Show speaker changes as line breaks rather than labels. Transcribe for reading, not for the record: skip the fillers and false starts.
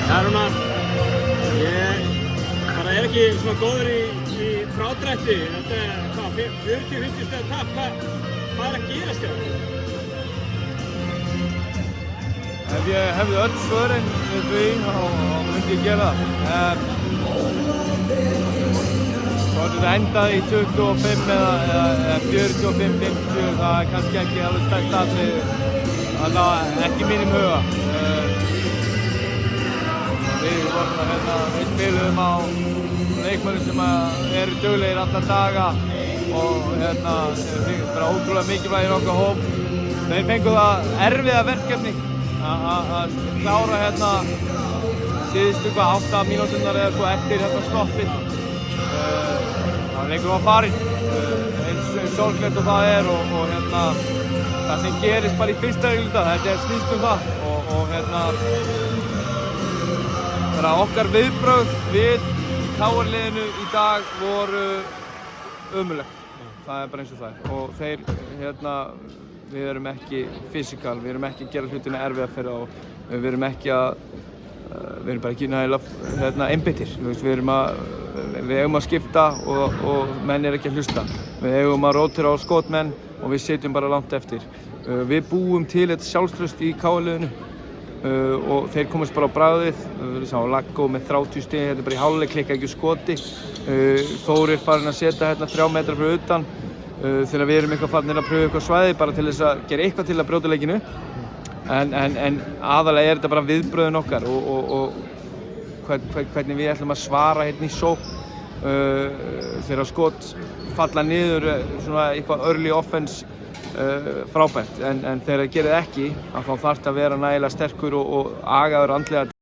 Já, Rúnar, ég bara ekki svona góður í frádrætti. Þetta hvað, 40-50 stiga tap, hvað að gerast þér?
Ef ég hefði öll svörin við því, þá myndi ég gera það. Svo þetta endaði í 25 eða 45-50, það kannski ekki alveg stærkt atriði. Allavega ekki mínum huga. Við spilum á leikmönnum sem eru duglegir alla daga og það er bara ótrúlega mikilvægir okkar hóp. Þeir fengu það erfiða verkefni að klára síðustu 8 mínúturnar eða svo eftir stoppið. Leikurinn var farinn, eins sorglegt og það er og það sem gerist bara í fyrsta hluta, þetta snýst það og okkar viðbrögð við KR-liðinu í dag voru ömurleg. Það er bara eins og það er. Og þeir, við erum ekki fysikal, við erum ekki að gera hlutina erfiða fyrir og við erum bara ekki nægilega einbeittir. Við eigum að skipta og menn eru ekki að hlusta. Við eigum að rótera á skotmenn og við sitjum bara langt eftir. Við búum til þetta sjálfstraust í KR-liðinu. Og þeir komast bara á bragðið. Við sáum Laggo með 30 stig, þetta er bara í hálfleik, klikka ekki skoti. Þórir farinn að setja 3 metra fyrir utan þegar við erum eitthvað farnir að pröfa eitthvað svæði bara til þess að gera eitthvað til að brjóta leikinu. En aðalega er þetta bara viðbrögðin okkar og hvernig við ætlum að svara í sókn þegar skot falla niður svona eitthvað early offense frábært, en þegar það gerir ekki þá þarf það að vera nægilega sterkur og agaður andlega